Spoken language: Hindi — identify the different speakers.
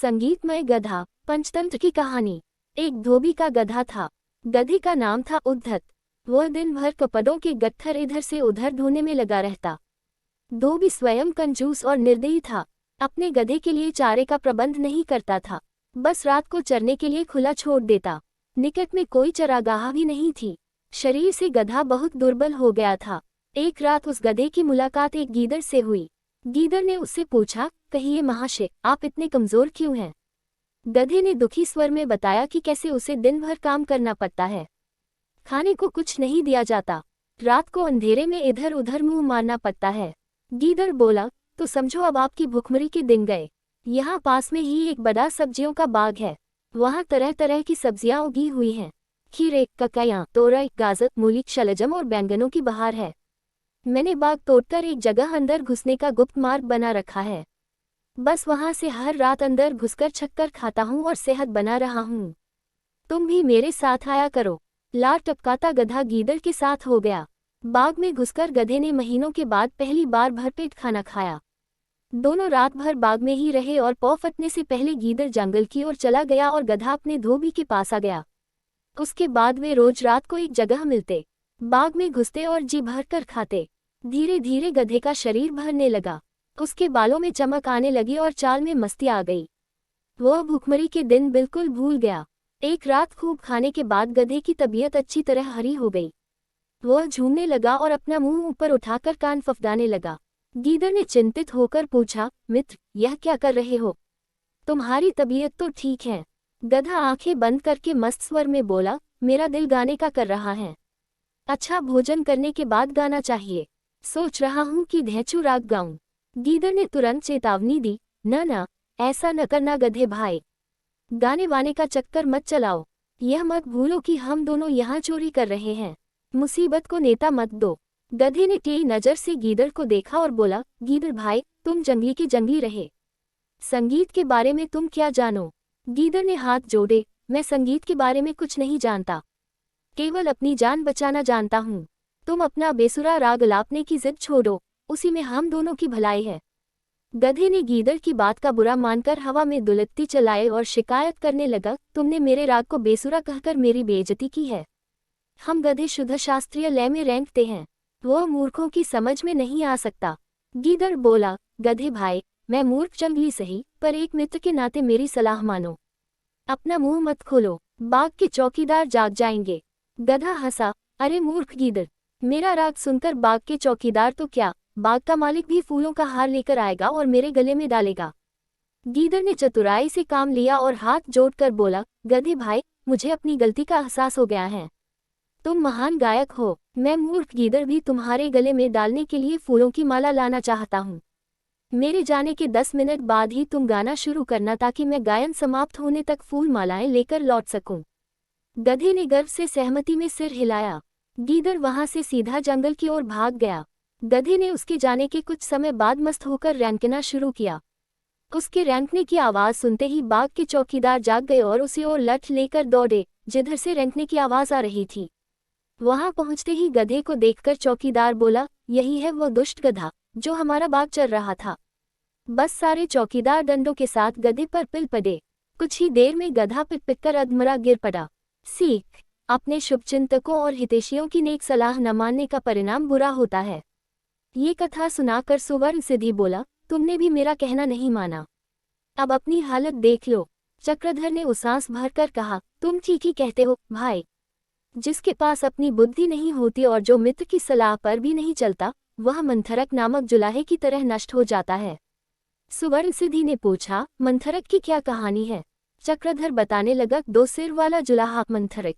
Speaker 1: संगीतमय गधा। पंचतंत्र की कहानी। एक धोबी का गधा था। गधे का नाम था उद्धत। वह दिन भर कपड़ों के गट्ठर इधर से उधर ढूंढने में लगा रहता। धोबी स्वयं कंजूस और निर्दयी था। अपने गधे के लिए चारे का प्रबंध नहीं करता था, बस रात को चरने के लिए खुला छोड़ देता। निकट में कोई चरागाह भी नहीं थी। शरीर से गधा बहुत दुर्बल हो गया था। एक रात उस गधे की मुलाकात एक गीदड़ से हुई। गीदड़ ने उससे पूछा, कहिए महाशय, आप इतने कमजोर क्यों हैं? गधे ने दुखी स्वर में बताया कि कैसे उसे दिन भर काम करना पड़ता है। खाने को कुछ नहीं दिया जाता, रात को अंधेरे में इधर उधर मुंह मारना पड़ता है। गीदड़ बोला, तो समझो अब आपकी भुखमरी के दिन गए। यहाँ पास में ही एक बड़ा सब्जियों का बाग है। वहाँ तरह तरह की सब्जियां उगी हुई हैं। खीरे, ककैया, तोरई, गाजर, मूली, शलजम और बैंगनों की बहार है। मैंने बाग तोड़कर एक जगह अंदर घुसने का गुप्त मार्ग बना रखा है। बस वहां से हर रात अंदर घुसकर छक्कर खाता हूँ और सेहत बना रहा हूँ। तुम भी मेरे साथ आया करो। लार टपकाता गधा गीदड़ के साथ हो गया। बाग में घुसकर गधे ने महीनों के बाद पहली बार भरपेट खाना खाया। दोनों रात भर बाग में ही रहे और पौ फटने से पहले गीदड़ जंगल की ओर चला गया और गधा अपने धोबी के पास आ गया। उसके बाद वे रोज रात को एक जगह मिलते, बाग में घुसते और जी भर कर खाते। धीरे धीरे गधे का शरीर भरने लगा। उसके बालों में चमक आने लगी और चाल में मस्ती आ गई। वह भूखमरी के दिन बिल्कुल भूल गया। एक रात खूब खाने के बाद गधे की तबीयत अच्छी तरह हरी हो गई। वह झूमने लगा और अपना मुंह ऊपर उठाकर कान फफडाने लगा। गीदड़ ने चिंतित होकर पूछा, मित्र, यह क्या कर रहे हो? तुम्हारी तबीयत तो ठीक है। गधा आंखें बंद करके मस्त स्वर में बोला, मेरा दिल गाने का कर रहा है। अच्छा भोजन करने के बाद गाना चाहिए। सोच रहा हूँ कि धैचू राग गाऊं। गीदड़ ने तुरंत चेतावनी दी, न, ऐसा न करना गधे भाई। गाने वाने का चक्कर मत चलाओ। यह मत भूलो कि हम दोनों यहाँ चोरी कर रहे हैं। मुसीबत को नेता मत दो। गधे ने टेढ़ी नजर से गीदड़ को देखा और बोला, गीदड़ भाई, तुम जंगली के जंगली रहे। संगीत के बारे में तुम क्या जानो? गीदड़ ने हाथ जोड़े, मैं संगीत के बारे में कुछ नहीं जानता, केवल अपनी जान बचाना जानता हूँ। तुम अपना बेसुरा राग लापने की जिद छोड़ो, उसी में हम दोनों की भलाई है। गधे ने गीदड़ की बात का बुरा मानकर हवा में दुलत्ती चलाए और शिकायत करने लगा, तुमने मेरे राग को बेसुरा कहकर मेरी बेइज्जती की है। हम गधे शुद्ध शास्त्रीय लय में रेंगते हैं, वह मूर्खों की समझ में नहीं आ सकता। गीदड़ बोला, गधे भाई, मैं मूर्ख जंगली सही, पर एक मित्र के नाते मेरी सलाह मानो। अपना मुंह मत खोलो, बाग के चौकीदार जाग जाएंगे। गधा हंसा, अरे मूर्ख गीदड़, मेरा राग सुनकर बाग के चौकीदार तो क्या, बाग का मालिक भी फूलों का हार लेकर आएगा और मेरे गले में डालेगा। गीदड़ ने चतुराई से काम लिया और हाथ जोड़कर बोला, गधे भाई, मुझे अपनी गलती का एहसास हो गया है। तुम महान गायक हो, मैं मूर्ख गीदड़ भी तुम्हारे गले में डालने के लिए फूलों की माला लाना चाहता हूँ। मेरे जाने के 10 मिनट बाद ही तुम गाना शुरू करना, ताकि मैं गायन समाप्त होने तक फूल मालाएं लेकर लौट सकूं। गधे ने गर्व से सहमति में सिर हिलाया। गीदड़ वहां से सीधा जंगल की ओर भाग गया। गधे ने उसके जाने के कुछ समय बाद मस्त होकर रैंकना शुरू किया। उसके रैंकने की आवाज सुनते ही बाग के चौकीदार जाग गए और उसी ओर लठ लेकर दौड़े जिधर से रैंकने की आवाज आ रही थी। वहां पहुंचते ही गधे को देखकर चौकीदार बोला, यही है वो दुष्ट गधा जो हमारा बाग चल रहा था। बस सारे चौकीदार डंडों के साथ गधे पर पिल पड़े। कुछ ही देर में गधा पिट-पिट अधमरा गिर पड़ा। सीख, अपने शुभचिंतकों और हितैषियों की नेक सलाह न मानने का परिणाम बुरा होता है। ये कथा सुनाकर सुवर्ण सिद्धि बोला, तुमने भी मेरा कहना नहीं माना, अब अपनी हालत देख लो। चक्रधर ने उसास भरकर कहा, तुम ठीक ही कहते हो भाई। जिसके पास अपनी बुद्धि नहीं होती और जो मित्र की सलाह पर भी नहीं चलता, वह मंथरक नामक जुलाहे की तरह नष्ट हो जाता है। सुवर्ण सिद्धि ने पूछा, मंथरक की क्या कहानी है? चक्रधर बताने लगा, 2 सिर वाला जुलाहा मंथरक